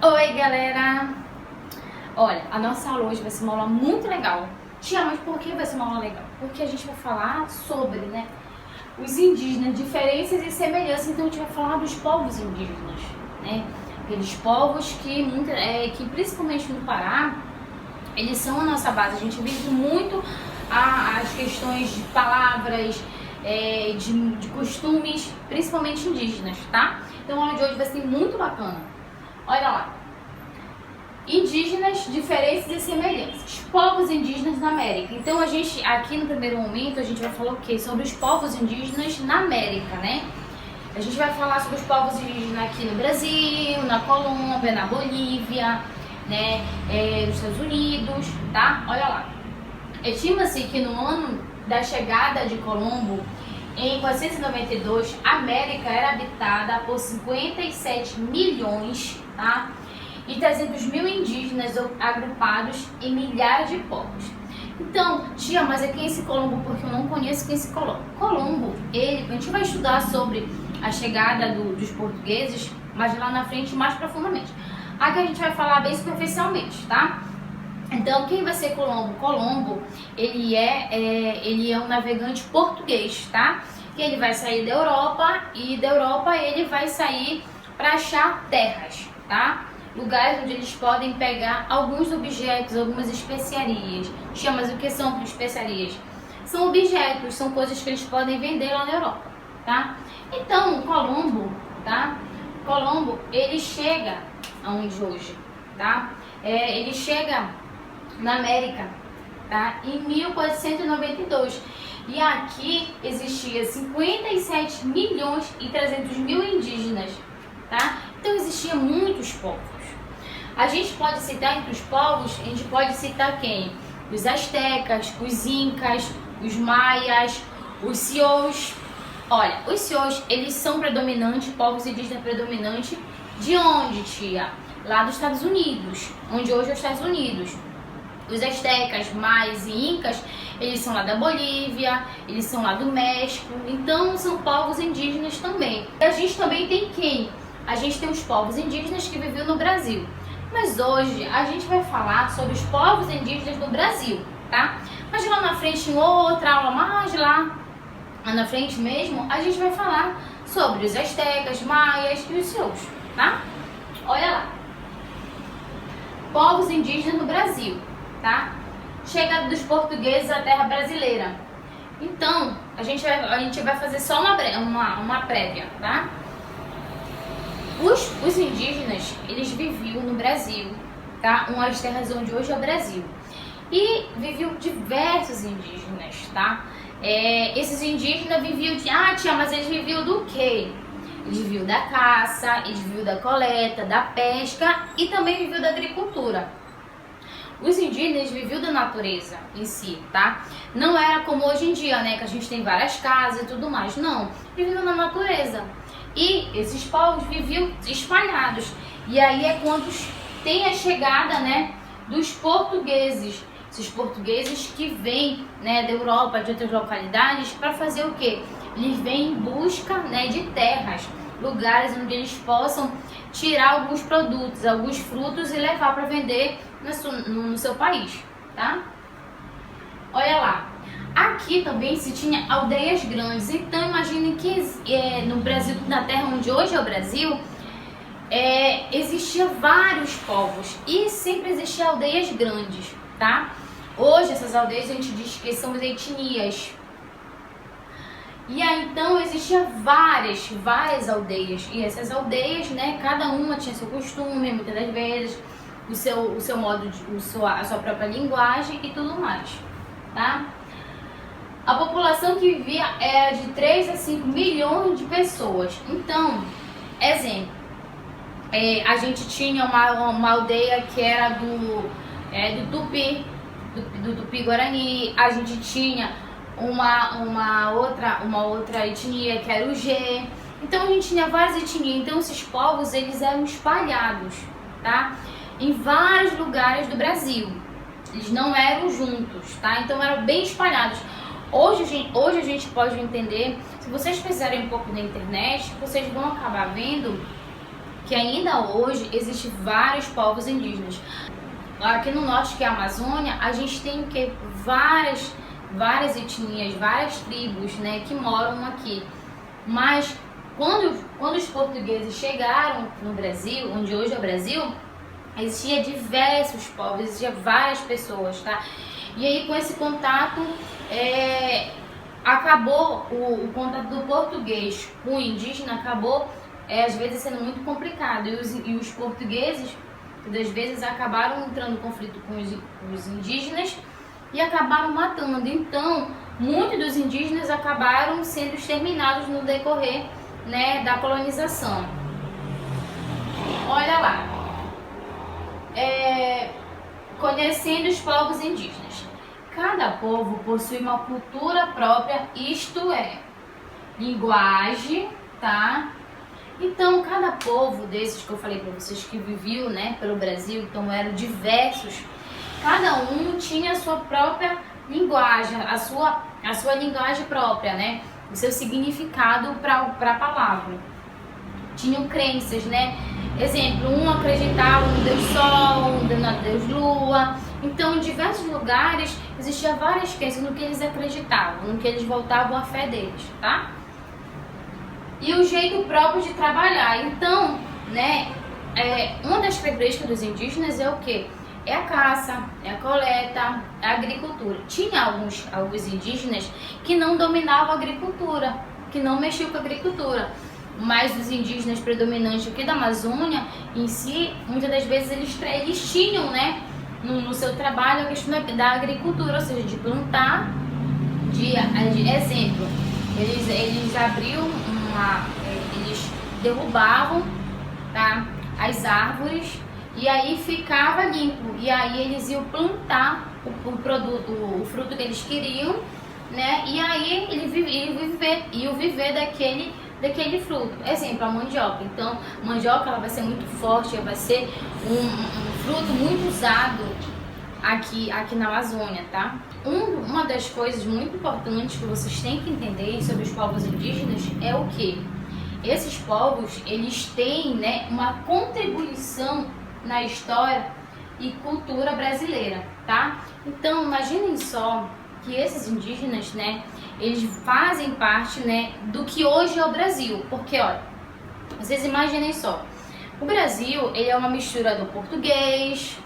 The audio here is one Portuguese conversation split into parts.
Oi, galera! Olha, a nossa aula hoje vai ser uma aula muito legal. Tia, mas por que vai ser uma aula legal? Porque a gente vai falar sobre, os indígenas, diferenças e semelhanças. Então a gente vai falar dos povos indígenas, Aqueles povos que principalmente no Pará, eles são a nossa base. A gente vive muito as questões de palavras, de costumes, principalmente indígenas, tá? Então a aula de hoje vai ser muito bacana. Olha lá. Indígenas, diferenças e semelhanças. Povos indígenas na América. Então a gente, aqui no primeiro momento, a gente vai falar o quê? Sobre os povos indígenas na América, A gente vai falar sobre os povos indígenas aqui no Brasil, na Colômbia, na Bolívia, nos Estados Unidos, tá? Olha lá. Estima-se que no ano da chegada de Colombo, em 492, a América era habitada por 57 milhões, tá? E 300 mil indígenas agrupados em milhares de povos. Então, tia, mas quem é esse Colombo? Porque eu não conheço quem é esse Colombo. Colombo, a gente vai estudar sobre a chegada dos portugueses, mas lá na frente, mais profundamente. Aqui a gente vai falar bem superficialmente, tá? Então, quem vai ser Colombo? Colombo, ele é um navegante português, tá? Que ele vai sair da Europa e da Europa ele vai sair para achar terras, tá? Lugares onde eles podem pegar alguns objetos, algumas especiarias. Mas o que são especiarias? São objetos, são coisas que eles podem vender lá na Europa, tá? Então, Colombo, ele chega aonde hoje, tá? Ele chega na América, tá? Em 1492. E aqui existia 57 milhões e 300 mil indígenas, tá? Então existiam muitos povos. A gente pode citar entre os povos, a gente pode citar quem? Os astecas, os incas, os maias, os sioux. Olha, os sioux, eles são predominantes, povos indígenas predominantes. De onde, tia? Lá dos Estados Unidos, onde hoje é os Estados Unidos. Os astecas, maias e incas, eles são lá da Bolívia, eles são lá do México, então são povos indígenas também. E a gente também tem quem? A gente tem os povos indígenas que viviam no Brasil. Mas hoje a gente vai falar sobre os povos indígenas do Brasil, tá? Mas lá na frente, em outra aula mais lá na frente mesmo, a gente vai falar sobre os astecas, maias e os sioux, tá? Olha lá. Povos indígenas no Brasil, tá? Chegada dos portugueses à terra brasileira. Então, a gente vai fazer só uma prévia, tá? Os indígenas, eles viviam no Brasil, tá? Uma das terras onde hoje é o Brasil. E viviam diversos indígenas, tá? Esses indígenas viviam tia, mas eles viviam do quê? Eles viviam da caça, eles viviam da coleta, da pesca e também viviam da agricultura. Os indígenas viviam da natureza em si, tá? Não era como hoje em dia, que a gente tem várias casas e tudo mais. Não, viviam na natureza. E esses povos viviam espalhados. E aí é quando tem a chegada, dos portugueses. Esses portugueses que vêm, da Europa, de outras localidades, para fazer o quê? Eles vêm em busca, de terras, lugares onde eles possam tirar alguns produtos, alguns frutos e levar para vender no seu país, tá? Olha lá. Aqui também se tinha aldeias grandes. Então imagine que no Brasil, na terra onde hoje é o Brasil, existia vários povos e sempre existiam aldeias grandes, tá? Hoje essas aldeias a gente diz que são as etnias. E aí então existiam várias aldeias. E essas aldeias, cada uma tinha seu costume, muitas das vezes, o seu modo, a sua própria linguagem e tudo mais, tá? A população que vivia era de 3 a 5 milhões de pessoas. Então, exemplo, a gente tinha uma aldeia que era do Tupi, do Tupi-Guarani. A gente tinha uma outra etnia que era o G. Então a gente tinha várias etnias. Então esses povos, eles eram espalhados, tá? Em vários lugares do Brasil. Eles não eram juntos, tá? Então eram bem espalhados. Hoje a gente pode entender, se vocês fizerem um pouco na internet, vocês vão acabar vendo que ainda hoje existem vários povos indígenas. Aqui no norte, que é a Amazônia, a gente tem que várias etnias, várias tribos, né, que moram aqui. Mas quando os portugueses chegaram no Brasil, onde hoje é o Brasil, existia diversos povos, existia várias pessoas, tá? E aí com esse contato, acabou o contato do português com o indígena, acabou às vezes sendo muito complicado. E os portugueses, às vezes, acabaram entrando em conflito com os indígenas e acabaram matando. Então, muitos dos indígenas acabaram sendo exterminados no decorrer, né, da colonização. Olha lá, conhecendo os povos indígenas. Cada povo possui uma cultura própria, isto é, linguagem, tá? Então, cada povo desses que eu falei para vocês que viviam, né, pelo Brasil, então eram diversos, cada um tinha a sua própria linguagem, a sua linguagem própria, né, o seu significado para a palavra. Tinham crenças, né? Exemplo, um acreditava no Deus Sol, no Deus Lua. Então, em diversos lugares existiam várias crenças no que eles acreditavam, no que eles voltavam à fé deles, tá? E o jeito próprio de trabalhar. Então, né, uma das características dos indígenas é o quê? É a caça, é a coleta, é a agricultura. Tinha alguns indígenas que não dominavam a agricultura, que não mexiam com a agricultura. Mas os indígenas predominantes aqui da Amazônia, em si, muitas das vezes eles tinham, né, no seu trabalho a questão da agricultura, ou seja, de plantar, de exemplo, eles abriam eles derrubavam, tá, as árvores e aí ficava limpo, e aí eles iam plantar o fruto que eles queriam, né, e aí iam viver daquele fruto. Exemplo, a mandioca. Então, a mandioca ela vai ser muito forte, ela vai ser um fruto muito usado aqui na Amazônia, tá? Uma das coisas muito importantes que vocês têm que entender sobre os povos indígenas é o que? Esses povos, eles têm, né, uma contribuição na história e cultura brasileira, tá? Então, imaginem só que esses indígenas, né, eles fazem parte, né, do que hoje é o Brasil. Porque, olha, vocês imaginem só, o Brasil, ele é uma mistura do português,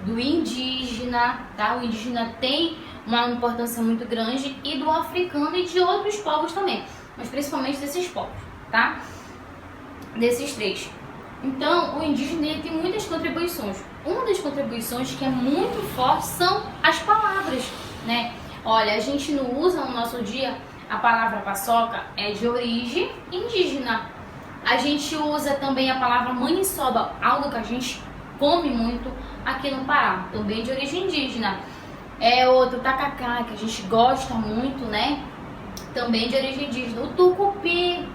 do indígena, tá? O indígena tem uma importância muito grande, e do africano e de outros povos também, mas principalmente desses povos, tá? Desses três. Então, o indígena ele tem muitas contribuições. Uma das contribuições que é muito forte são as palavras, né? Olha, a gente não usa no nosso dia a palavra paçoca, é de origem indígena. A gente usa também a palavra maniçoba, algo que a gente come muito aqui no Pará, também de origem indígena. É outro tacacá, que a gente gosta muito, né? Também de origem indígena. O tucupi,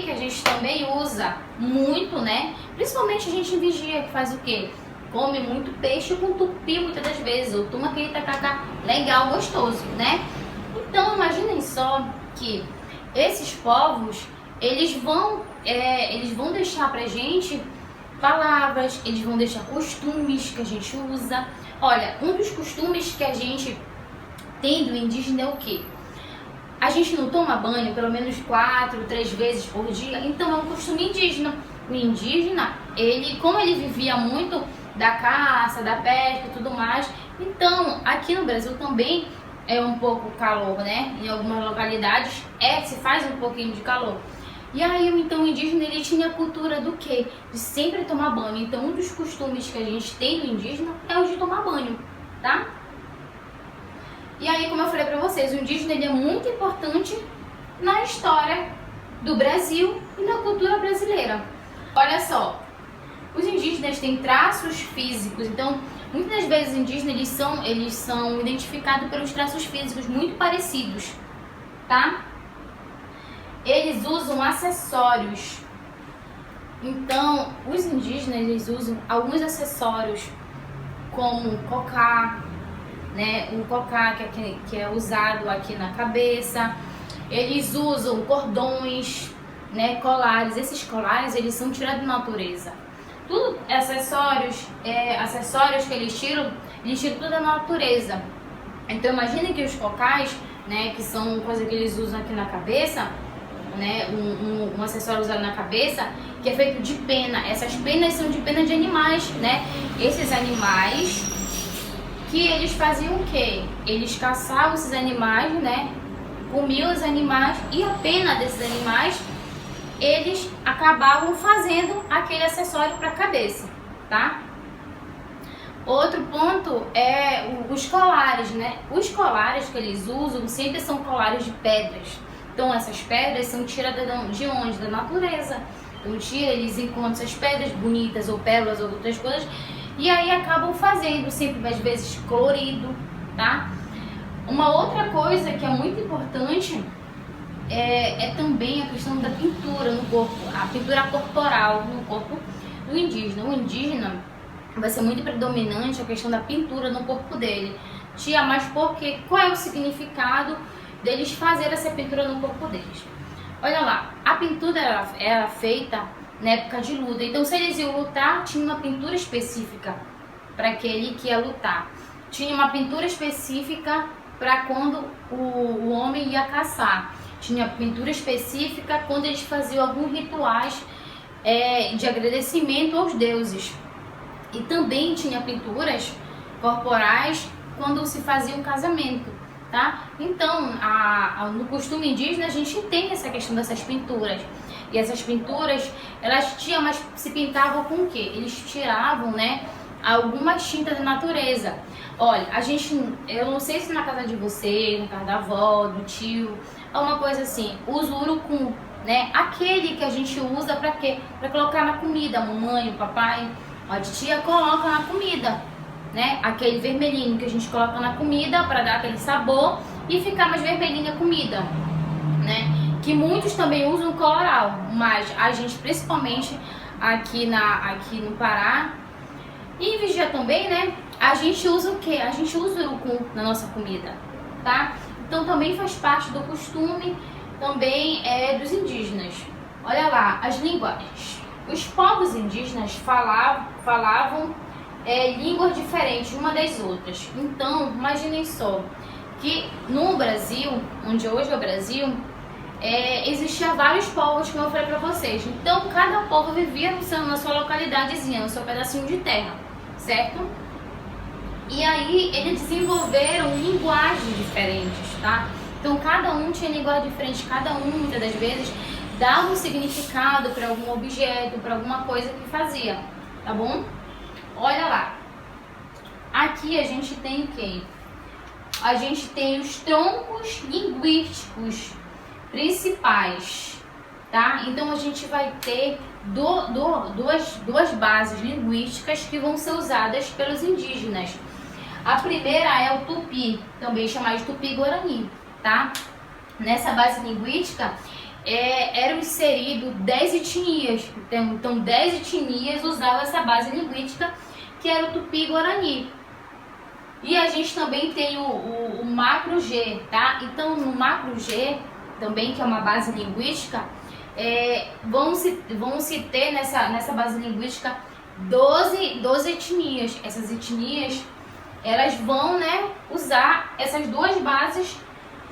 que a gente também usa muito, né? Principalmente a gente em vigia, que faz o quê? Come muito peixe com tucupi muitas das vezes, ou toma aquele tacacá legal, gostoso, né? Então, imaginem só que esses povos, eles vão deixar pra gente palavras, eles vão deixar costumes que a gente usa. Olha, um dos costumes que a gente tem do indígena é o quê? A gente não toma banho pelo menos 4, 3 vezes por dia, então é um costume indígena. O indígena, como ele vivia muito da caça, da pesca e tudo mais, então aqui no Brasil também é um pouco calor, né? Em algumas localidades se faz um pouquinho de calor. E aí, então, o indígena, ele tinha a cultura do quê? De sempre tomar banho. Então, um dos costumes que a gente tem do indígena é o de tomar banho, tá? E aí, como eu falei pra vocês, o indígena, ele é muito importante na história do Brasil e na cultura brasileira. Olha só, os indígenas têm traços físicos, então, muitas das vezes os indígenas, eles são identificados pelos traços físicos muito parecidos, tá? Eles usam acessórios. Então, os indígenas, eles usam alguns acessórios, como cocá, né? O cocá que é usado aqui na cabeça. Eles usam cordões, né, colares. Esses colares, eles são tirados da natureza. Tudo, acessórios que eles tiram tudo da natureza. Então imagine que os cocais, né, que são coisa que eles usam aqui na cabeça, né, um acessório usado na cabeça, que é feito de pena. Essas penas são de pena de animais, né? Esses animais que eles faziam o quê? Eles caçavam esses animais, né? Comiam os animais e a pena desses animais eles acabavam fazendo aquele acessório para a cabeça, tá? Outro ponto é os colares, né? Os colares que eles usam sempre são colares de pedras. Então essas pedras são tiradas de onde? Da natureza. Então eles encontram essas pedras bonitas ou pérolas ou outras coisas e aí acabam fazendo, sempre às vezes colorido, tá? Uma outra coisa que é muito importante é também a questão da pintura no corpo, a pintura corporal no corpo do indígena. O indígena vai ser muito predominante a questão da pintura no corpo dele. Tia, mas por quê? Qual é o significado deles fazer essa pintura no corpo deles? Olha lá, a pintura era feita na época de luta. Então, se eles iam lutar, tinha uma pintura específica para aquele que ia lutar. Tinha uma pintura específica para quando o homem ia caçar. Tinha pintura específica quando eles faziam alguns rituais de agradecimento aos deuses. E também tinha pinturas corporais quando se fazia um casamento, tá? Então, no costume indígena, a gente tem essa questão dessas pinturas. E essas pinturas, elas tinham, mas se pintavam com o quê? Eles tiravam, né, algumas tintas da natureza. Olha, eu não sei se na casa de vocês, na casa da avó, do tio, alguma coisa assim, usa o urucum, né? Aquele que a gente usa para quê? Para colocar na comida, a mamãe, o papai, a tia coloca na comida, né? Aquele vermelhinho que a gente coloca na comida para dar aquele sabor e ficar mais vermelhinha a comida, né? Que muitos também usam o coloral, mas a gente, principalmente aqui no Pará e em Vigia também, né? A gente usa o quê? A gente usa o urucum na nossa comida, tá? Então também faz parte do costume também dos indígenas. Olha lá, as linguagens. Os povos indígenas falavam línguas diferentes uma das outras. Então, imaginem só que no Brasil, onde hoje é o Brasil, existia vários povos, como eu falei para vocês. Então, cada povo vivia na sua localidadezinha, no seu pedacinho de terra, certo? E aí, eles desenvolveram linguagens diferentes, tá? Então, cada um tinha linguagem diferente, cada um, muitas das vezes, dava um significado para algum objeto, para alguma coisa que fazia, tá bom? Olha lá. Aqui a gente tem o quê? A gente tem os troncos linguísticos principais, tá? Então a gente vai ter duas bases linguísticas que vão ser usadas pelos indígenas. A primeira é o tupi, também chamado de tupi-guarani, tá? Nessa base linguística eram inseridos 10 etnias, então 10 etnias usavam essa base linguística que era o tupi-guarani. E a gente também tem o macro-G, tá? Então no macro-G, também que é uma base linguística, vão se ter nessa base linguística 12 etnias. Essas etnias, elas vão, né, usar essas duas bases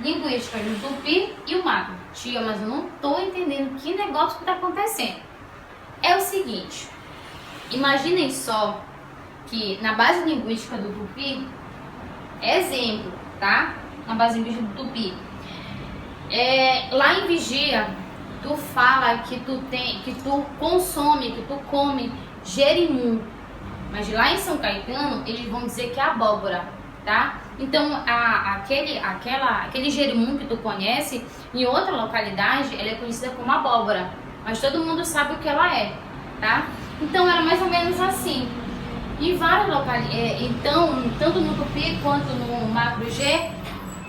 linguísticas, o tupi e o macro. Tia, mas eu não tô entendendo que negócio que tá acontecendo. É o seguinte, imaginem só que na base linguística do tupi, exemplo, tá? Na base linguística do tupi, lá em Vigia, tu fala que tu come jerimum, mas lá em São Caetano eles vão dizer que é abóbora, tá? Então aquele jerimum que tu conhece, em outra localidade ela é conhecida como abóbora, mas todo mundo sabe o que ela é, tá? Então era mais ou menos assim. Em vários locais, então tanto no tupi quanto no macro G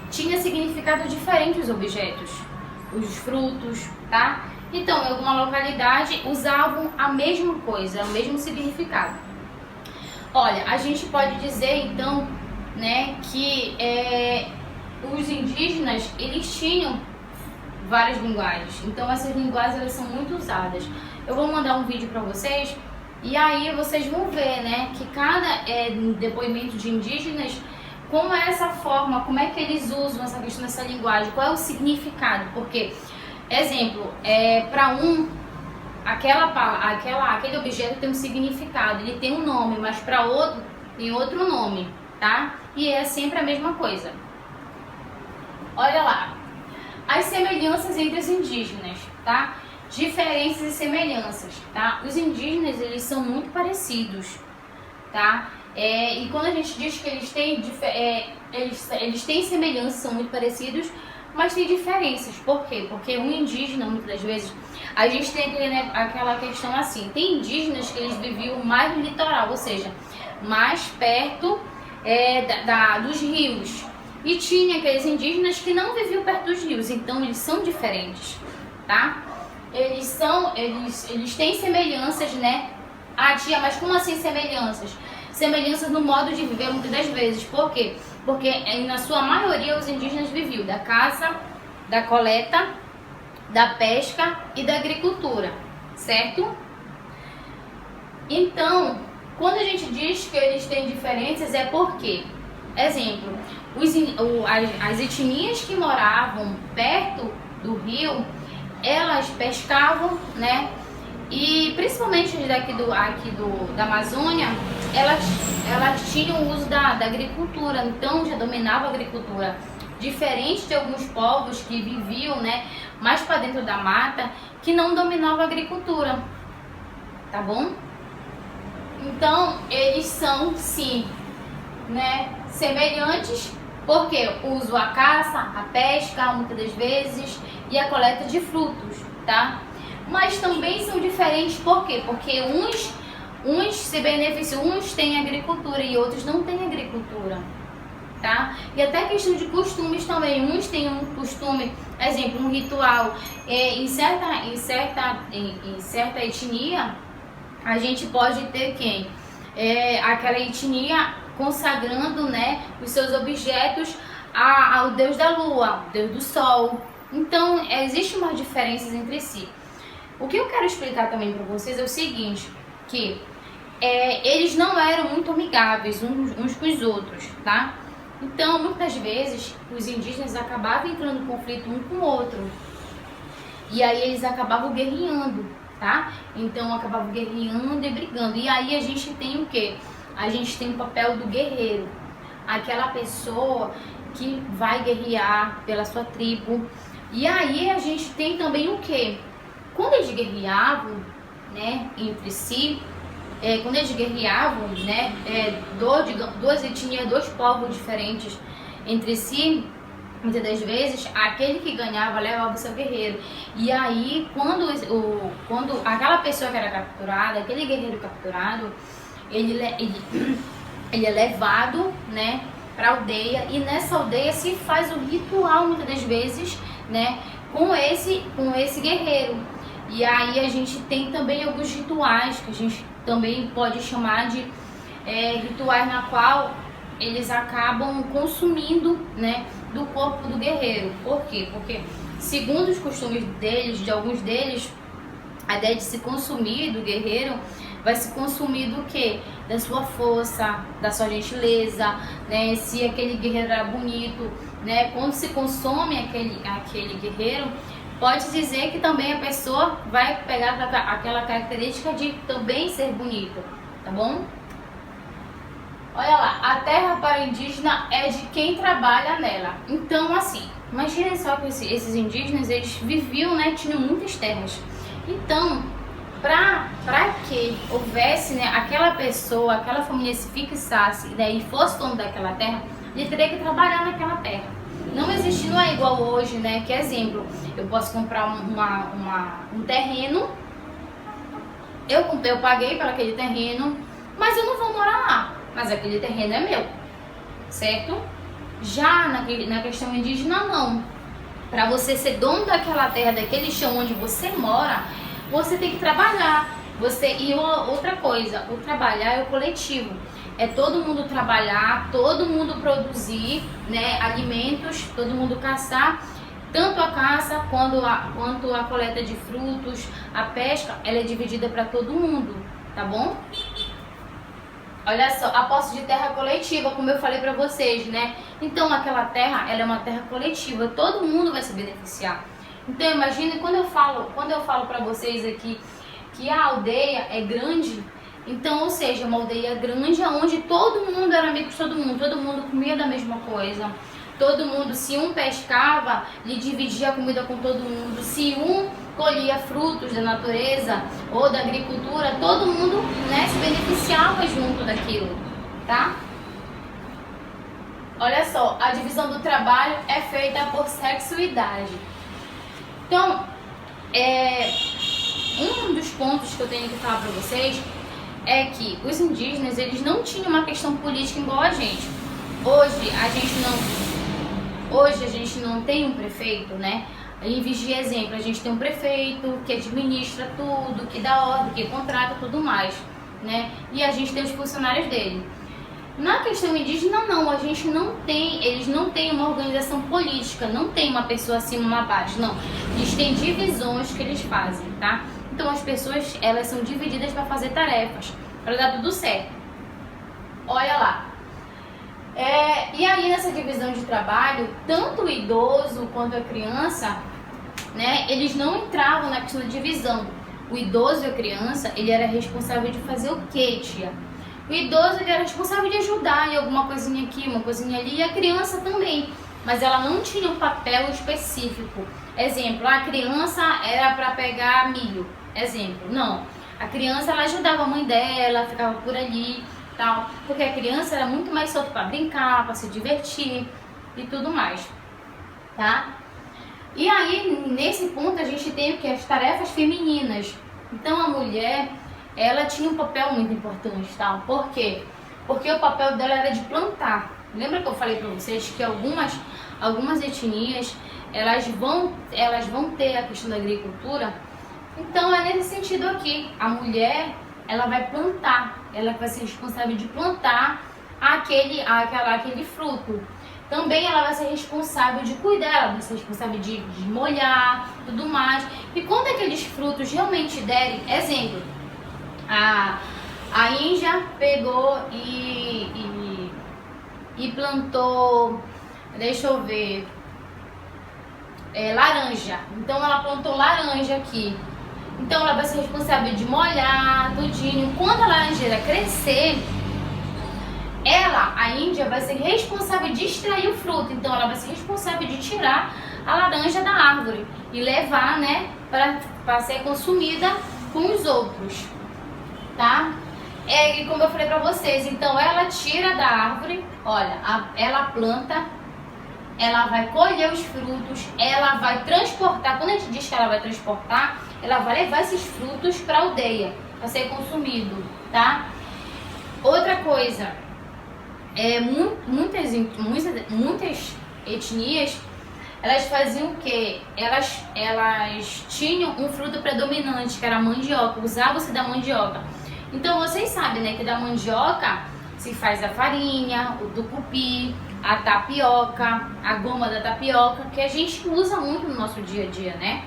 tinha significado diferente os objetos, os frutos, tá? Então, em alguma localidade usavam a mesma coisa, o mesmo significado. Olha, a gente pode dizer então, né, que os indígenas, eles tinham várias linguagens. Então essas linguagens elas são muito usadas. Eu vou mandar um vídeo para vocês e aí vocês vão ver, né, que cada depoimento de indígenas, como é essa forma, como é que eles usam essa questão dessa linguagem, qual é o significado, porque, exemplo, para aquele objeto tem um significado, ele tem um nome, mas para outro tem outro nome, tá? E é sempre a mesma coisa. Olha lá, as semelhanças entre os indígenas, tá? Diferenças e semelhanças, tá? Os indígenas, eles são muito parecidos, tá? E quando a gente diz que eles têm semelhanças, são muito parecidos, mas tem diferenças. Por quê? Porque um indígena, muitas das vezes, a gente tem aquela questão assim, tem indígenas que eles viviam mais no litoral, ou seja, mais perto dos rios. E tinha aqueles indígenas que não viviam perto dos rios, então eles são diferentes, tá? Eles têm semelhanças, né? Ah, tia, mas como assim semelhanças? Semelhanças no modo de viver muitas das vezes. Por quê? Porque na sua maioria os indígenas viviam da caça, da coleta, da pesca e da agricultura, certo? Então, quando a gente diz que eles têm diferenças é porque, exemplo, as etnias que moravam perto do rio, elas pescavam, né? E principalmente da Amazônia, elas tinham o uso da agricultura, então já dominava a agricultura. Diferente de alguns povos que viviam, né, mais para dentro da mata, que não dominavam a agricultura, tá bom? Então, eles são, sim, né, semelhantes, porque usam a caça, a pesca, muitas das vezes, e a coleta de frutos, tá? Mas também são diferentes, por quê? Porque uns se beneficiam, uns têm agricultura e outros não têm agricultura, tá? E até questão de costumes também, uns têm um costume, exemplo, um ritual, em certa etnia, a gente pode ter quem? Aquela etnia consagrando, né, os seus objetos ao Deus da Lua, ao Deus do Sol. Então, existem umas diferenças entre si. O que eu quero explicar também para vocês é o seguinte, que eles não eram muito amigáveis uns com os outros, tá? Então, muitas vezes, os indígenas acabavam entrando em conflito um com o outro. E aí eles acabavam guerreando, tá? Então, acabavam guerreando e brigando. E aí a gente tem o quê? A gente tem o papel do guerreiro. Aquela pessoa que vai guerrear pela sua tribo. E aí a gente tem também o quê? Quando eles guerreavam, né, entre si, né, duas etnias, dois povos diferentes entre si, muitas das vezes, aquele que ganhava levava o seu guerreiro. E aí, quando aquela pessoa que era capturada, aquele guerreiro capturado, ele é levado, né, para a aldeia, e nessa aldeia se faz o ritual, muitas das vezes, né, com esse guerreiro. E aí a gente tem também alguns rituais que a gente também pode chamar de rituais na qual eles acabam consumindo, né, do corpo do guerreiro. Por quê? Porque segundo os costumes deles, de alguns deles, a ideia de se consumir do guerreiro vai se consumir do quê? Da sua força, da sua gentileza, né? Se aquele guerreiro era bonito, né? Quando se consome aquele guerreiro, pode dizer que também a pessoa vai pegar aquela característica de também ser bonita, tá bom? Olha lá, a terra para o indígena é de quem trabalha nela. Então, assim, imaginem só que esses indígenas, eles viviam, né? Tinham muitas terras. Então, para que houvesse, né, aquela pessoa, aquela família se fixasse, né, e fosse dono daquela terra, ele teria que trabalhar naquela terra. Não existe, não é igual hoje, né? Que exemplo, eu posso comprar um terreno, eu paguei para aquele terreno, mas eu não vou morar lá, mas aquele terreno é meu, certo? Já na questão indígena, não. Para você ser dono daquela terra, daquele chão onde você mora, você tem que trabalhar. E outra coisa, o trabalhar é o coletivo. É todo mundo trabalhar, todo mundo produzir, né, alimentos, todo mundo caçar Tanto a caça quanto a coleta de frutos, a pesca, ela é dividida para todo mundo, tá bom? Olha só, a posse de terra coletiva, como eu falei para vocês, né? Então aquela terra, ela é uma terra coletiva, todo mundo vai se beneficiar. Então imagine quando eu falo para vocês aqui que a aldeia é grande, então, ou seja, uma aldeia grande onde todo mundo era amigo de todo mundo comia da mesma coisa. Todo mundo, se um pescava, lhe dividia a comida com todo mundo. Se um colhia frutos da natureza ou da agricultura, todo mundo, né, se beneficiava junto daquilo, tá? Olha só, a divisão do trabalho é feita por sexo e idade. Então, um dos pontos que eu tenho que falar para vocês é que os indígenas, eles não tinham uma questão política igual a gente. Hoje a gente não tem um prefeito, né? Em Vigia, exemplo, a gente tem um prefeito que administra tudo, que dá ordem, que contrata tudo mais, né? E a gente tem os funcionários dele. Na questão indígena, não, eles não têm uma organização política, não tem uma pessoa acima, uma abaixo, não. Eles têm divisões que eles fazem, tá? Então as pessoas, elas são divididas para fazer tarefas, para dar tudo certo. Olha lá. E aí nessa divisão de trabalho, tanto o idoso quanto a criança, né, eles não entravam na questão da divisão. O idoso e a criança, ele era responsável de fazer o quê, tia? O idoso, ele era responsável de ajudar em alguma coisinha aqui, uma coisinha ali, e a criança também, mas ela não tinha um papel específico. Exemplo, a criança era para pegar milho, exemplo, não. A criança, ela ajudava a mãe dela, ficava por ali, tal, porque a criança era muito mais solta para brincar, para se divertir e tudo mais, tá? E aí, nesse ponto, a gente tem o que? As tarefas femininas. Então, a mulher, ela tinha um papel muito importante, tá? Por quê? Porque o papel dela era de plantar. Lembra que eu falei para vocês que algumas etnias, elas vão ter a questão da agricultura? Então, é nesse sentido aqui. A mulher, ela vai plantar, ela vai ser responsável de plantar aquele fruto. Também ela vai ser responsável de cuidar, ela vai ser responsável de molhar, tudo mais. E quando aqueles frutos realmente derem, exemplo, a Índia pegou e plantou, deixa eu ver, laranja. Então ela plantou laranja aqui. Então ela vai ser responsável de molhar, tudinho. Quando a laranjeira crescer, a Índia vai ser responsável de extrair o fruto. Então ela vai ser responsável de tirar a laranja da árvore e levar, né, para ser consumida com os outros, tá? E como eu falei pra vocês, então ela tira da árvore, olha, ela planta, ela vai colher os frutos, ela vai transportar. Quando a gente diz que ela vai transportar, ela vai levar esses frutos para a aldeia, para ser consumido, tá? Outra coisa, muitas etnias, elas faziam o quê? Elas tinham um fruto predominante, que era a mandioca, usava-se da mandioca. Então vocês sabem, né, que da mandioca se faz a farinha, o tucupi, a tapioca, a goma da tapioca, que a gente usa muito no nosso dia a dia, né?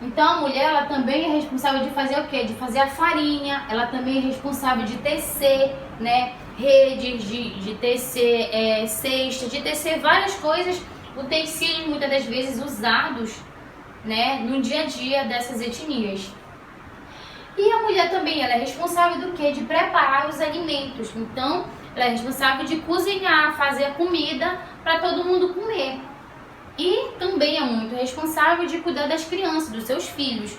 Então a mulher, ela também é responsável de fazer o quê? De fazer a farinha, ela também é responsável de tecer, né, redes, de tecer cesta, de tecer várias coisas, utensílios muitas das vezes usados, né, no dia a dia dessas etnias. E a mulher também, ela é responsável do quê? De preparar os alimentos. Então, ela é responsável de cozinhar, fazer a comida para todo mundo comer. E também é muito responsável de cuidar das crianças, dos seus filhos,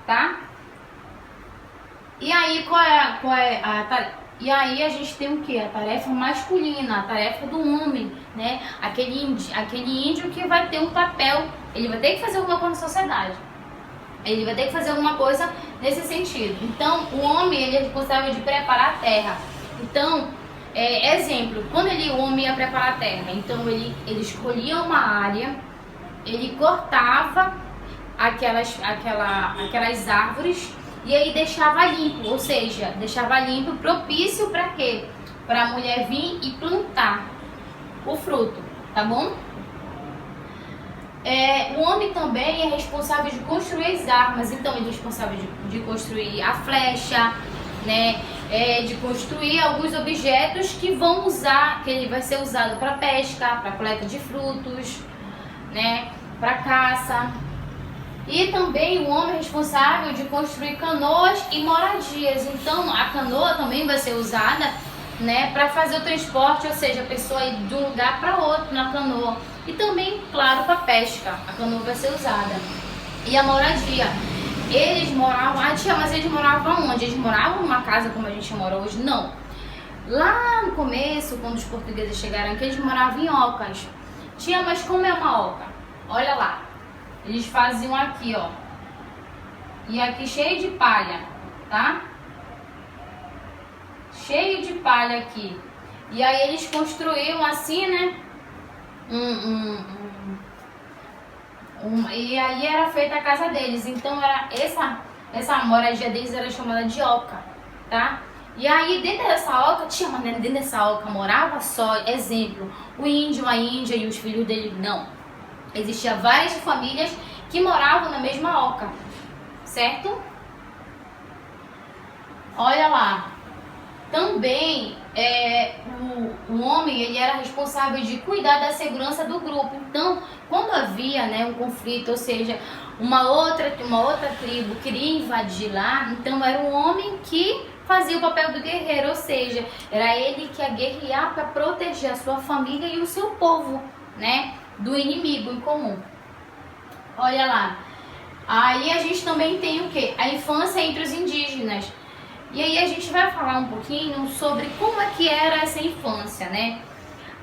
tá? E aí, E aí a gente tem o quê? A tarefa masculina, a tarefa do homem, né? Aquele índio que vai ter um papel, ele vai ter que fazer alguma coisa na sociedade. Ele vai ter que fazer alguma coisa nesse sentido. Então, o homem, ele é responsável de preparar a terra. Então, exemplo, quando o homem ia preparar a terra, então ele escolhia uma área, ele cortava aquelas árvores e aí deixava limpo, ou seja, deixava limpo, propício para quê? Para a mulher vir e plantar o fruto, tá bom? O homem também é responsável de construir as armas, então ele é responsável de construir a flecha, né? De construir alguns objetos que ele vai ser usado para pesca, para coleta de frutos, né? Para caça. E também o homem é responsável de construir canoas e moradias. Então a canoa também vai ser usada, né, para fazer o transporte, ou seja, a pessoa ir de um lugar para outro na canoa. E também, claro, para pesca, a canoa vai ser usada. E a moradia, eles moravam, mas eles moravam onde? Eles moravam numa casa como a gente mora hoje? Não. Lá no começo, quando os portugueses chegaram aqui, eles moravam em ocas. Mas como é uma oca? Olha lá, eles faziam aqui, ó, e aqui cheio de palha, tá? Cheio de palha aqui. E aí eles construíam assim, né? E aí era feita a casa deles. Então era essa moradia deles era chamada de oca, tá? E aí dentro dessa oca dentro dessa oca morava só, exemplo, o índio, a índia e os filhos dele. Não. Existiam várias famílias que moravam na mesma oca, certo? Olha lá. Também o homem, ele era responsável de cuidar da segurança do grupo. Então, quando havia, né, um conflito, ou seja, uma outra tribo queria invadir lá, então era o homem que fazia o papel do guerreiro, ou seja, era ele que ia guerrear para proteger a sua família e o seu povo, né, do inimigo em comum. Olha lá. Aí a gente também tem o quê? A infância entre os indígenas. E aí a gente vai falar um pouquinho sobre como é que era essa infância, né?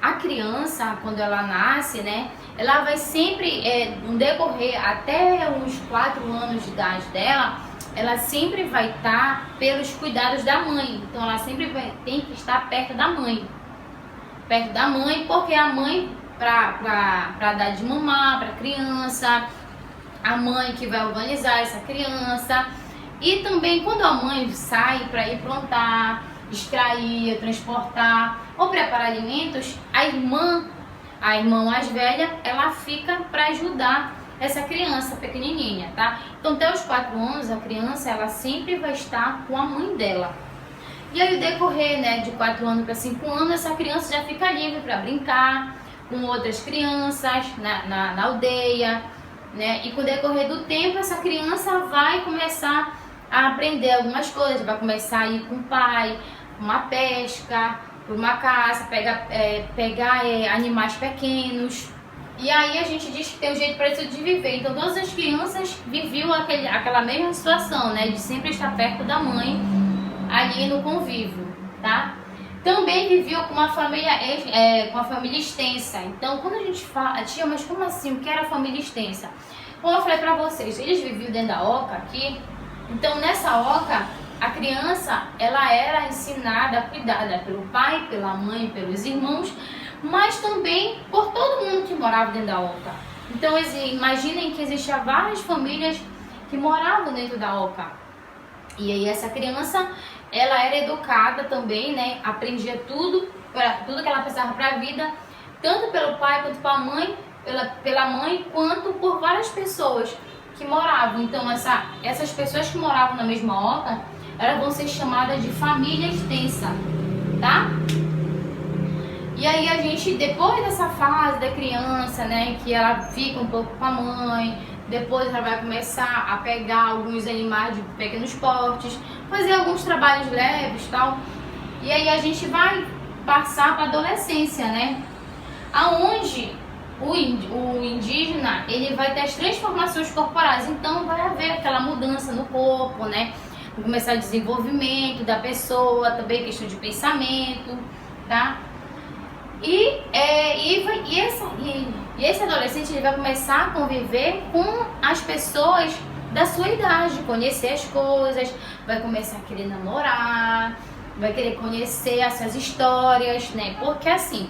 A criança, quando ela nasce, né, ela vai sempre, no decorrer até uns 4 anos de idade dela, ela sempre vai estar pelos cuidados da mãe. Então ela sempre tem que estar perto da mãe. Perto da mãe, porque a mãe, para dar de mamar para a criança, a mãe que vai organizar essa criança. E também quando a mãe sai para ir plantar, extrair, transportar ou preparar alimentos, a irmã mais velha, ela fica para ajudar essa criança pequenininha, tá? Então até os 4 anos a criança, ela sempre vai estar com a mãe dela. E aí o decorrer, né, de 4 anos para 5 anos, essa criança já fica livre para brincar com outras crianças na aldeia, né? E com o decorrer do tempo, essa criança vai começar a aprender algumas coisas, vai começar a ir com o pai, uma pesca, por uma caça, pegar animais pequenos. E aí a gente diz que tem um jeito parecido de viver. Então todas as crianças viviam aquela mesma situação, né, de sempre estar perto da mãe ali no convívio, tá? Também viviam com uma família extensa. Então quando a gente fala, tia, mas como assim? O que era família extensa? Como eu falei pra vocês, eles viviam dentro da oca aqui. Então nessa oca, a criança, ela era ensinada, cuidada pelo pai, pela mãe, pelos irmãos, mas também por todo mundo que morava dentro da oca. Então imaginem que existiam várias famílias que moravam dentro da oca. E aí essa criança, ela era educada também, né? Aprendia tudo que ela precisava para a vida, tanto pelo pai quanto pela mãe, pela mãe, quanto por várias pessoas que moravam. Então essas pessoas que moravam na mesma oca, elas vão ser chamadas de família extensa, tá? E aí a gente, depois dessa fase da criança, né, que ela fica um pouco com a mãe, depois ela vai começar a pegar alguns animais de pequenos portes, fazer alguns trabalhos leves e tal. E aí a gente vai passar para a adolescência, né? Aonde o indígena, ele vai ter as transformações corporais. Então vai haver aquela mudança no corpo, né? Vai começar o desenvolvimento da pessoa, também questão de pensamento, tá? E esse adolescente, ele vai começar a conviver com as pessoas da sua idade, conhecer as coisas, vai começar a querer namorar, vai querer conhecer as suas histórias, né? Porque assim,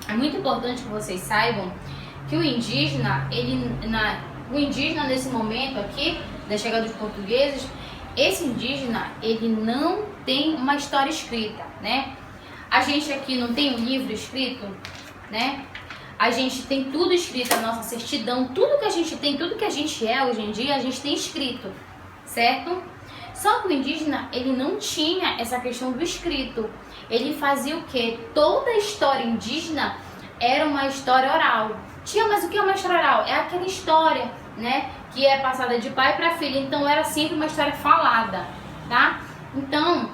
é muito importante que vocês saibam que o indígena, nesse momento aqui, da chegada dos portugueses, esse indígena, ele não tem uma história escrita, né? A gente aqui não tem um livro escrito, né? A gente tem tudo escrito, a nossa certidão, tudo que a gente tem, tudo que a gente é hoje em dia, a gente tem escrito, certo? Só que o indígena, ele não tinha essa questão do escrito. Ele fazia o quê? Toda a história indígena era uma história oral. Tia, mas o que é uma história oral? É aquela história, né, que é passada de pai para filho. Então era sempre uma história falada, tá? Então,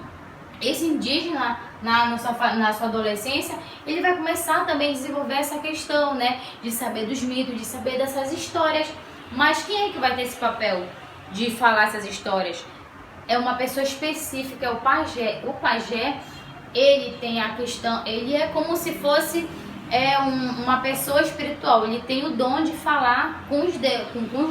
esse indígena, na sua adolescência, ele vai começar também a desenvolver essa questão, né, de saber dos mitos, de saber dessas histórias. Mas quem é que vai ter esse papel de falar essas histórias? É uma pessoa específica, é o pajé. O pajé, ele tem a questão, ele é como se fosse uma pessoa espiritual. Ele tem o dom de falar com os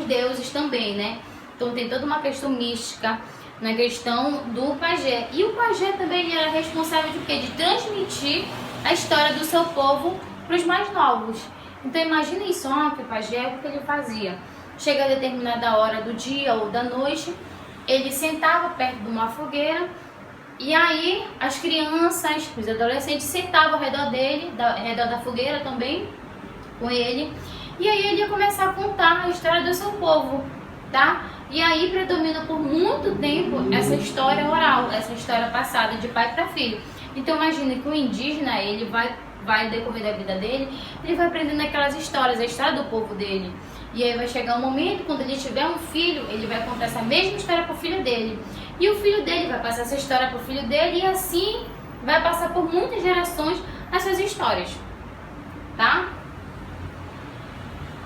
deuses também, né? Então tem toda uma questão mística na questão do pajé. E o pajé também ele era responsável de quê? De transmitir a história do seu povo para os mais novos. Então imagine só que o pajé, o que ele fazia? Chega a determinada hora do dia ou da noite, ele sentava perto de uma fogueira e aí as crianças, os adolescentes sentavam ao redor dele, ao redor da fogueira também, com ele. E aí ele ia começar a contar a história do seu povo, tá? E aí predomina por muito tempo essa história oral, essa história passada de pai para filho. Então imagina que o indígena, ele vai no decorrer da vida dele, ele vai aprendendo aquelas histórias, a história do povo dele. E aí vai chegar um momento, quando ele tiver um filho, ele vai contar essa mesma história para o filho dele. E o filho dele vai passar essa história para o filho dele, e assim vai passar por muitas gerações essas histórias, tá?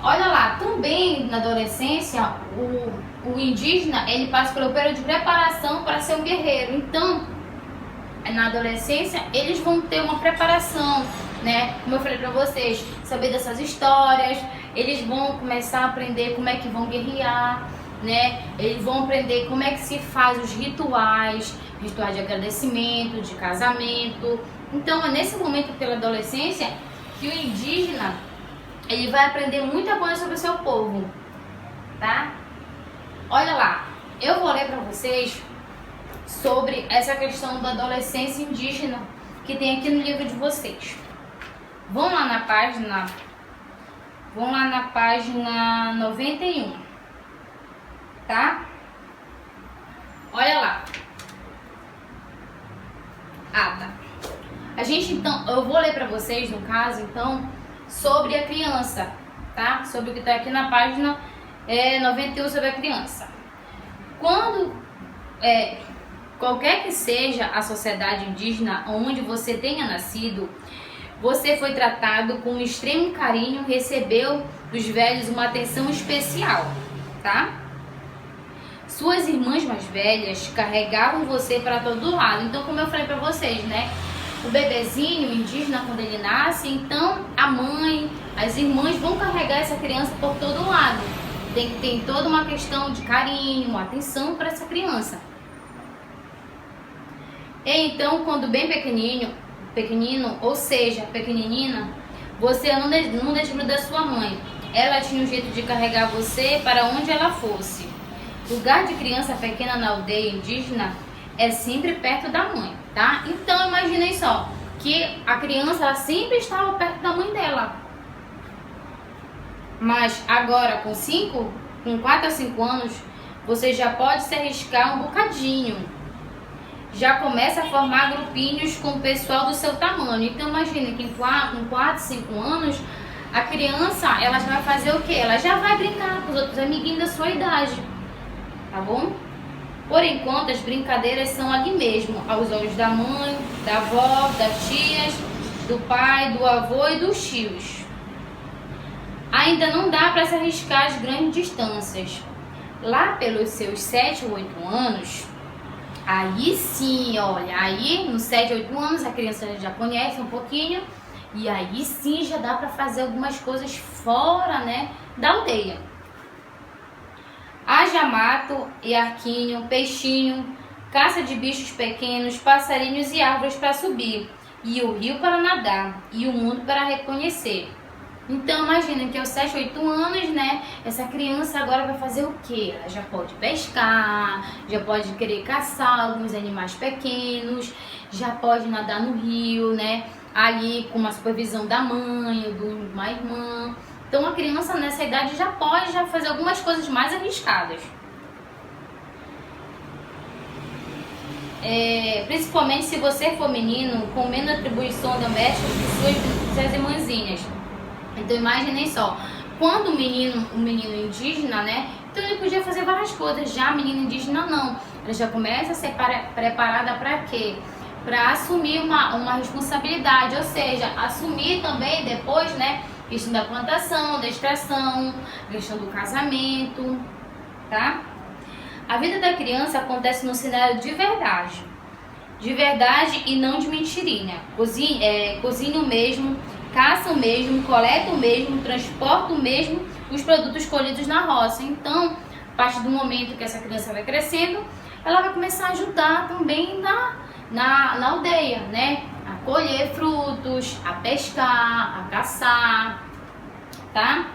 Olha lá, também na adolescência, o indígena, ele passa pelo período de preparação para ser um guerreiro. Então, na adolescência, eles vão ter uma preparação, né? Como eu falei para vocês, saber dessas histórias, eles vão começar a aprender como é que vão guerrear, né? Eles vão aprender como é que se faz os rituais de agradecimento, de casamento. Então, é nesse momento pela adolescência que o indígena, ele vai aprender muita coisa sobre o seu povo, tá? Olha lá, eu vou ler para vocês sobre essa questão da adolescência indígena que tem aqui no livro de vocês. Vão lá na página 91, tá? Olha lá. Tá. A gente então, eu vou ler para vocês no caso então sobre a criança, tá? Sobre o que está aqui na página 91 sobre a criança. Quando qualquer que seja a sociedade indígena onde você tenha nascido, você foi tratado com extremo carinho, recebeu dos velhos uma atenção especial, tá? Suas irmãs mais velhas carregavam você para todo lado. Então, como eu falei para vocês, né? O bebezinho indígena, quando ele nasce, então a mãe, as irmãs vão carregar essa criança por todo lado. Tem toda uma questão de carinho, atenção para essa criança. E então, quando bem pequenino, ou seja, pequenina, você não desgruda da sua mãe. Ela tinha um jeito de carregar você para onde ela fosse. Lugar de criança pequena na aldeia indígena é sempre perto da mãe, tá? Então, imaginem só, que a criança ela sempre estava perto da mãe dela. Mas agora, com 4 a 5 anos, você já pode se arriscar um bocadinho. Já começa a formar grupinhos com o pessoal do seu tamanho. Então, imagine que com 4, 5 anos, a criança, ela já vai fazer o quê? Ela já vai brincar com os outros amiguinhos da sua idade, tá bom? Por enquanto, as brincadeiras são ali mesmo, aos olhos da mãe, da avó, das tias, do pai, do avô e dos tios. Ainda não dá para se arriscar as grandes distâncias. Lá pelos seus 7 ou 8 anos, aí sim, olha, aí nos 7 ou 8 anos a criança já conhece um pouquinho e aí sim já dá para fazer algumas coisas fora, né, da aldeia. Haja mato e arquinho, peixinho, caça de bichos pequenos, passarinhos e árvores para subir, e o rio para nadar, e o mundo para reconhecer. Então, imagina que aos 7, 8 anos, né, essa criança agora vai fazer o quê? Ela já pode pescar, já pode querer caçar alguns animais pequenos, já pode nadar no rio, né? ali com uma supervisão da mãe ou de uma irmã. Então a criança nessa idade já pode fazer algumas coisas mais arriscadas. Principalmente se você for menino, com menos atribuição doméstica que suas irmãzinhas. Então imaginem só, quando o menino indígena, né, então ele podia fazer várias coisas, já a menina indígena não. Ela já começa a ser preparada para quê? Para assumir uma responsabilidade, ou seja, assumir também depois, né, questão da plantação, da extração, questão do casamento, tá? A vida da criança acontece no cenário de verdade e não de mentirinha. Cozinham mesmo, caçam mesmo, coletam mesmo, transportam mesmo os produtos colhidos na roça. Então, a partir do momento que essa criança vai crescendo, ela vai começar a ajudar também na aldeia, né? A colher frutos, a pescar, a caçar, tá?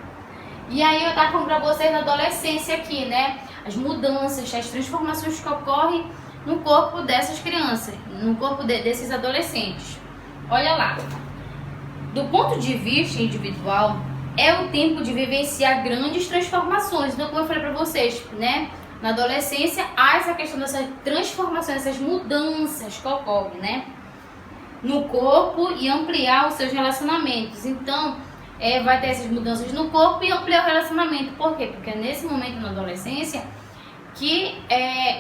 E aí eu tava falando pra vocês na adolescência aqui, né? As mudanças, as transformações que ocorrem no corpo dessas crianças, no corpo desses adolescentes. Olha lá. Do ponto de vista individual, é o tempo de vivenciar grandes transformações. Então, como eu falei pra vocês, né? Na adolescência, há essa questão dessas transformações, essas mudanças que ocorrem, né? No corpo e ampliar os seus relacionamentos. Então, vai ter essas mudanças no corpo e ampliar o relacionamento. Por quê? Porque é nesse momento na adolescência que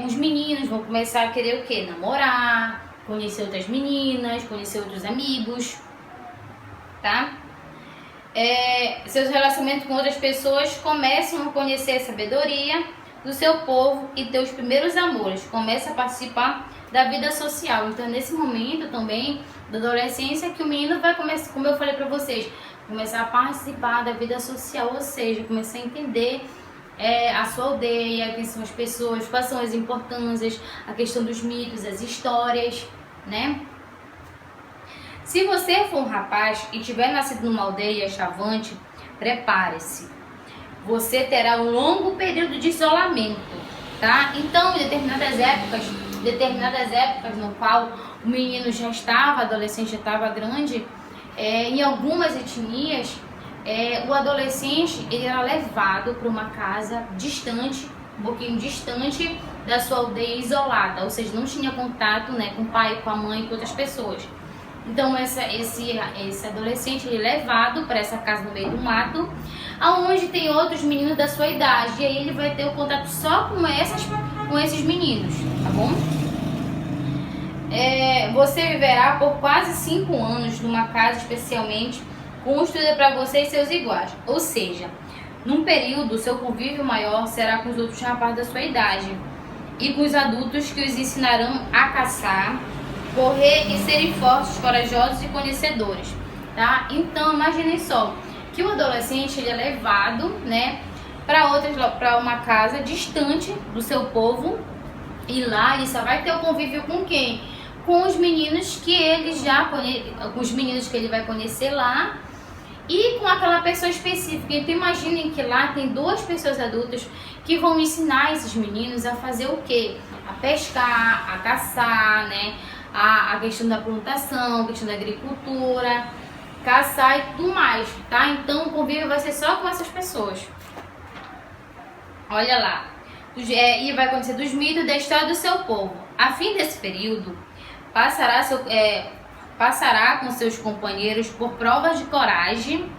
os meninos vão começar a querer o quê? Namorar, conhecer outras meninas, conhecer outros amigos, tá? Seus relacionamentos com outras pessoas começam a conhecer a sabedoria do seu povo e ter os primeiros amores, começa a participar da vida social. Então, nesse momento também da adolescência que o menino vai começar, como eu falei pra vocês, começar a participar da vida social, ou seja, começar a entender a sua aldeia, quem são as pessoas, quais são as importâncias, a questão dos mitos, as histórias, né? Se você for um rapaz e tiver nascido numa aldeia chavante, prepare-se. Você terá um longo período de isolamento, tá? Então, em determinadas épocas no qual o menino já estava, adolescente já estava grande, em algumas etnias, o adolescente ele era levado para uma casa distante, um pouquinho distante da sua aldeia, isolada, ou seja, não tinha contato, né, com o pai, com a mãe, com outras pessoas. Então esse adolescente ele é levado para essa casa no meio do mato, aonde tem outros meninos da sua idade, e aí ele vai ter o contato só com esses meninos, tá bom? Você viverá por quase 5 anos numa casa especialmente construída para você e seus iguais, ou seja, num período seu convívio maior será com os outros rapazes da sua idade e com os adultos que os ensinarão a caçar, correr e serem fortes, corajosos e conhecedores, tá? Então imaginem só que o adolescente ele é levado, né, para uma casa distante do seu povo, e lá ele só vai ter o convívio com quem? Com os meninos que ele com os meninos que ele vai conhecer lá e com aquela pessoa específica. Então imaginem que lá tem 2 pessoas adultas que vão ensinar esses meninos a fazer o quê? A pescar, a caçar, né? A questão da plantação, a questão da agricultura, caçar e tudo mais, tá? Então o convívio vai ser só com essas pessoas. Olha lá. E vai acontecer dos mitos da história do seu povo. A fim desse período, passará com seus companheiros por provas de coragem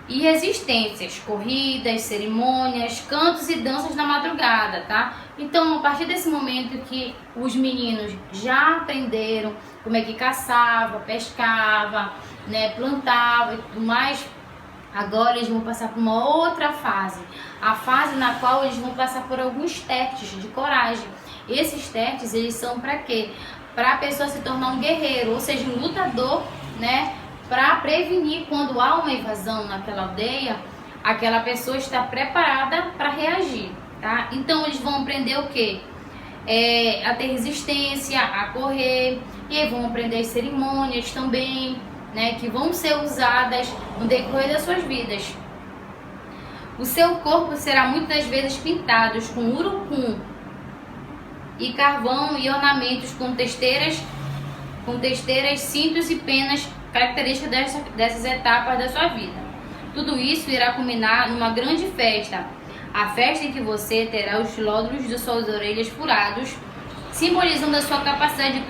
e resistências, corridas, cerimônias, cantos e danças na madrugada, tá? Então, a partir desse momento que os meninos já aprenderam como é que caçava, pescava, né, plantava e tudo mais, agora eles vão passar por uma outra fase, a fase na qual eles vão passar por alguns testes de coragem. Esses testes, eles são para quê? Para a pessoa se tornar um guerreiro, ou seja, um lutador, né? Para prevenir quando há uma invasão naquela aldeia, aquela pessoa está preparada para reagir, tá? Então eles vão aprender o quê? A ter resistência, a correr, e aí vão aprender as cerimônias também, né? Que vão ser usadas no decorrer das suas vidas. O seu corpo será muitas vezes pintado com urucum e carvão e ornamentos com testeiras com testeiras, cintos e penas, características dessas etapas da sua vida. Tudo isso irá culminar numa grande festa, a festa em que você terá os lódulos de suas orelhas furados, simbolizando a sua capacidade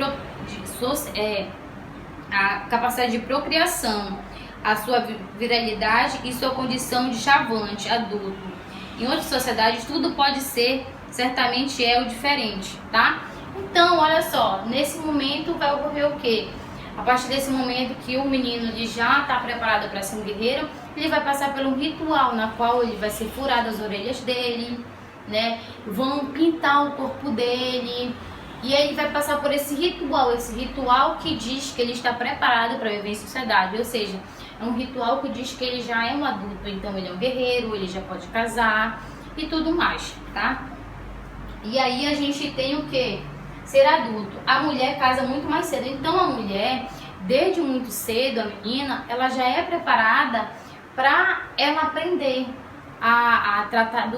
de procriação, a sua viralidade e sua condição de chavante adulto. Em outras sociedades, tudo pode ser, certamente o diferente, tá? Então, olha só, nesse momento vai ocorrer o quê? A partir desse momento que o menino ele já está preparado para ser um guerreiro, ele vai passar por um ritual na qual ele vai ser furado as orelhas dele, né? Vão pintar o corpo dele e aí ele vai passar por esse ritual que diz que ele está preparado para viver em sociedade, ou seja, é um ritual que diz que ele já é um adulto, então ele é um guerreiro, ele já pode casar e tudo mais, tá? E aí a gente tem o quê? Ser adulto. A mulher casa muito mais cedo. Então a mulher, desde muito cedo, a menina, ela já é preparada para ela aprender a tratar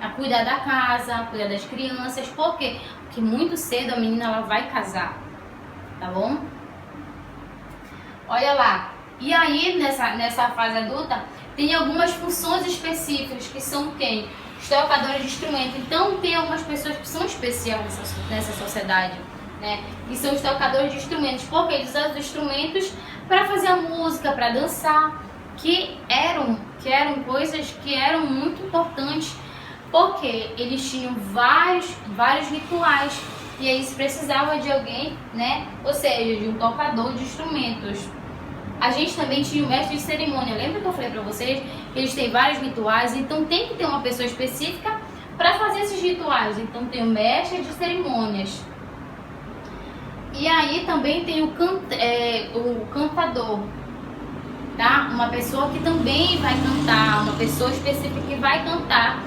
a cuidar da casa, a cuidar das crianças. Por quê? Porque muito cedo a menina ela vai casar, tá bom? Olha lá. E aí nessa fase adulta tem algumas funções específicas que são quem? Os tocadores de instrumento. Então tem algumas pessoas que são especiais nessa sociedade, né? E são os tocadores de instrumentos, porque eles usam os instrumentos para fazer a música, para dançar, que eram coisas que eram muito importantes, porque eles tinham vários rituais e aí se precisava de alguém, né? Ou seja, de um tocador de instrumentos. A gente também tinha o mestre de cerimônia. Lembra que eu falei pra vocês que eles têm vários rituais? Então tem que ter uma pessoa específica para fazer esses rituais. Então tem o mestre de cerimônias. E aí também tem o cantador, tá? Uma pessoa que também vai cantar, uma pessoa específica que vai cantar.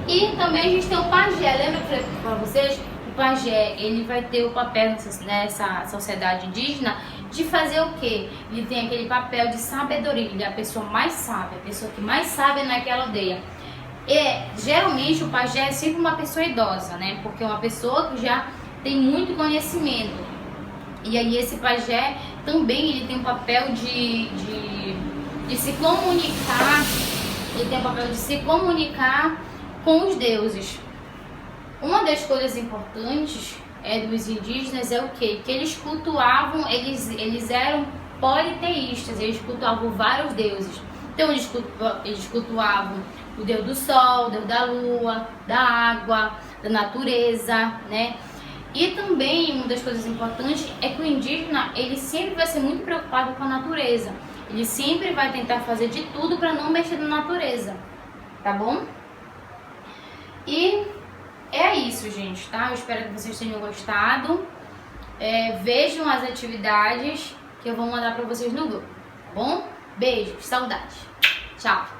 E também a gente tem o pajé. Lembra que eu falei pra vocês? O pajé, ele vai ter o papel nessa sociedade indígena de fazer o quê? Ele tem aquele papel de sabedoria, ele é a pessoa mais sábia, a pessoa que mais sabe naquela aldeia. E geralmente o pajé é sempre uma pessoa idosa, né? Porque é uma pessoa que já tem muito conhecimento. E aí esse pajé também ele tem o papel de se comunicar, ele tem o papel de se comunicar com os deuses. Uma das coisas importantes dos indígenas é o quê? Que eles cultuavam, eles eram politeístas, eles cultuavam vários deuses. Então eles cultuavam o deus do sol, o deus da lua, da água, da natureza, né? E também uma das coisas importantes é que o indígena, ele sempre vai ser muito preocupado com a natureza. Ele sempre vai tentar fazer de tudo para não mexer na natureza, tá bom? E é isso, gente, tá? Eu espero que vocês tenham gostado. Vejam as atividades que eu vou mandar pra vocês no grupo, tá bom? Beijos, saudades. Tchau.